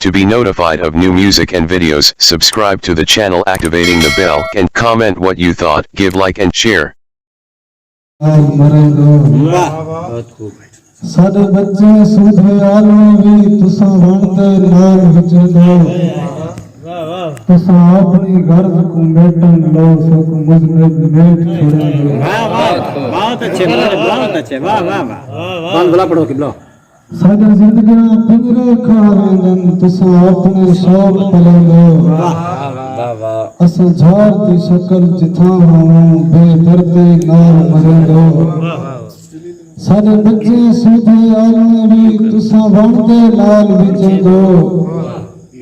To be notified of new music and videos, subscribe to the channel activating the bell and comment what you thought, give like and share. साडे बच्चे सुधे आलू भी तुसा बनते नाल विच दो तुसा अपनी गर्ज को मेटन लो सको मुझे मेट छोड़े बहुत अच्छे वाह वाह वाह कौन बोला पढ़ो किबलो साडे जिंदगी पिंजरे खावेंदन तुसा अपने शौक पलेंदो वाह वाह अस झाड़ दी शक्ल जिथा हों बेदर्दे नाल मरेंदो साडे बच्चे सुधे आलू भी तुसा बनते नाल विच दो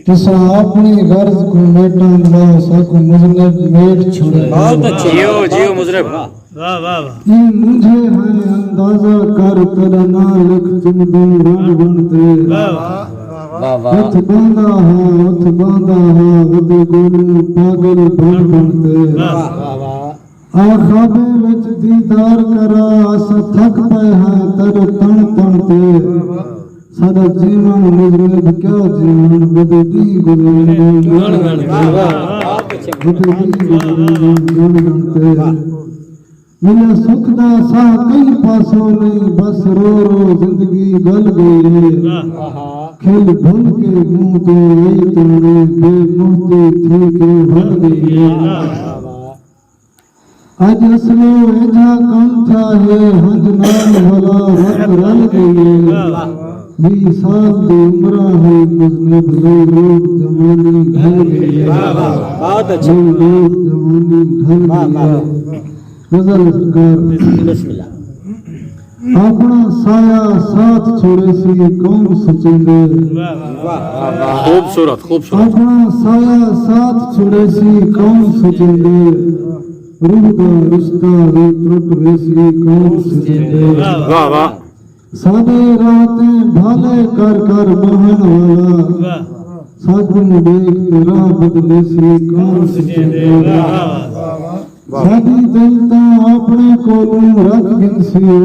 तुसा अपनी गर्ज को मेटन लो सको मुझे मेट छोड़े बहुत अच्छे जियो मुजरब वाह वाह ये मुझे है अंदाजा कर तेरा ना लिख तुम दिन रंग बनते वाह वाह उठ बांधा है वदे गोलू पागल बन बनते आखाबे विच दीदार करा अस थक पे हैं तेरे तन तन ते सादा जीवन मुजरब क्या जीवन वदे दी गुजरे मिले सुख दा सा कई पासों नहीं बस रो रो जिंदगी गल गई खेल भूल के मुंह तो यही तुमने बेमुहते थी के भर गई आज असलो एजा कम था है हज नाल भला वक्त रल गई 20 साल दी उम्र है मुझने भले लोग जवानी ढल गई बहुत अच्छे लोग जवानी ढल गई नजर कर बिस्मिल्लाह अपना साया साथ छोड़े सी कौन सचेंगे खूबसूरत अपना साया साथ छोड़े सी कौन सचेंगे रूह का रिश्ता भी टूट वैसी कौन सचेंगे वाह वाह सादे रातें भाले कर कर बहन वाला सागुन देख तेरा बदले सी कौन सचेंगे साडी दिल तो अपने कोलों रख गिनसियो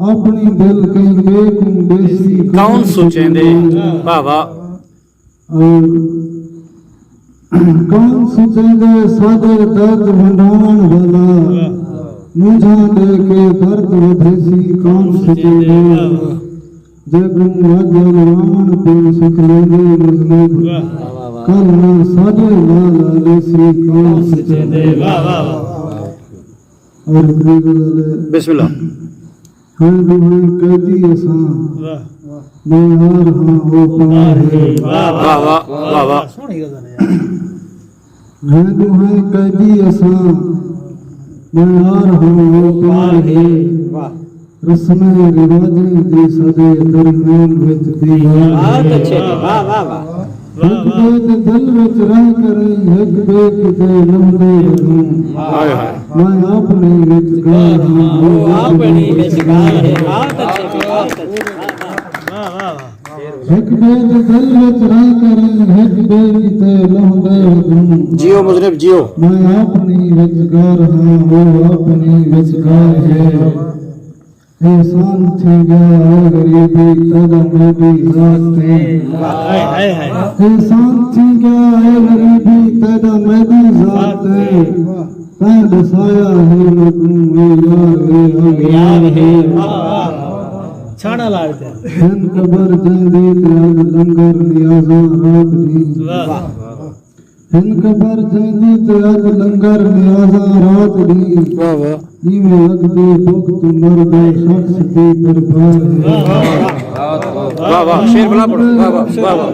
अपनी दिल कई बेकुम देसी कौन सोचेंदे वाह वाह कौन सोचेंदे सादे दर्द भंडारण वाला मुझा दे के दर्द वधेसी कौन सोचेंदे जब अजल रावण पे सुख लेंदे मजलूब कल ना सादे लाल देसी कौन सोचेंदे और बिस्मिल्लाह हम दुनिया कैदी असा मैं हार हां वो पार है वाह वाह वाह वाह मैं दुनिया कैदी असा मैं हार हां वो पार है रस्में रिवाजें दी सदे दरमियान विच दीवार बहुत अच्छे वाह वाह वाह एक बेद दिल विच रह करे एक बेद ते लंबे रहूं हाय हाय मैं अपने विच गार हां वो अपनी बेचगार है बहुत अच्छे वाह वाह एक बेद दिल विच रह करे एक बेद ते लंबे रहूं जियो मुजरब जियो मैं अपनी विच गार हां वो अपनी विच गार है एहसान थी गया गरीबी कदम में भी जात थे एहसान थी गया गरीबी कदम में भी जात थे तै बसाया है लोगों यार है छाना लागते हन कबर जंदी त्याग लंगर नियाज़ा रात दी हन कबर जंदी त्याग लंगर नियाज़ा रात दी वाह वाह में लगदे वक्त मर्द शख्स के दरबार है वाह वाह शेर बोला पड़ो वाह वाह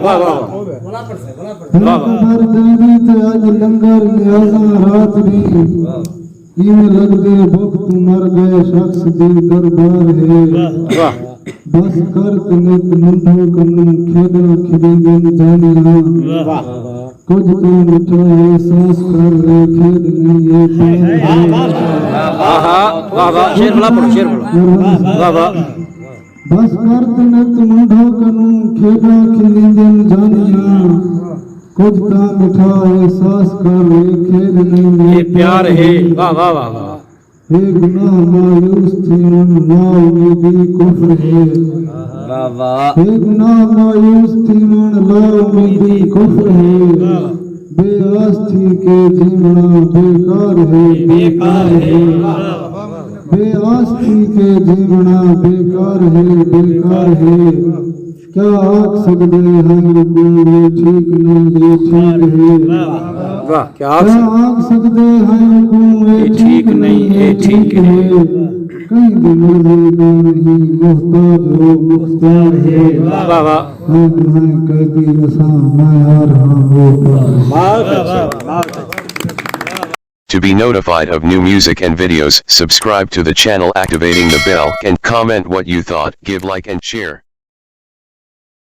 वाह वाह वाह कबर जंदी ते आज लंगर नियाज़ा रात दी में लगदे वक्त मर गए शख्स के दरबार है वाह बस कर नित मुंडो कनु खेदना खिदी दिन जानिया वाह कुछ तो मिठा एहसास कर ले खेद नहीं ये वाह वाह शेर बोला पड़ो शेर बोला वाह वाह बस कर नित मुंडो कनु खेदना खिदी दिन जानिया कुछ तो मिठा एहसास कर ले खेद नहीं ये प्यार है वाह वाह वाह वाह हे गुनाह मायूस थी ना उम्मीदी कुफ्र है वाह वाह हे गुनाह मायूस थी ला उम्मीदी कुफ्र है बेआस्ती के जीवना बेकार है बेकार है बेआस्ती के जीवना बेकार है बेकार है क्या आख सकते हैं हुकूम ये ठीक नहीं ये ठीक है वाह क्या आख सकते हैं हुकूम ये ठीक नहीं ये ठीक है कहीं भी मर्जी का नहीं मुहताज हो मुख्तार है वाह वाह मैं कहती असा मैं आ रहा हूँ बहुत अच्छा बहुत अच्छा To be notified of new music and videos, subscribe to the channel activating the bell and comment what you thought, give like and share.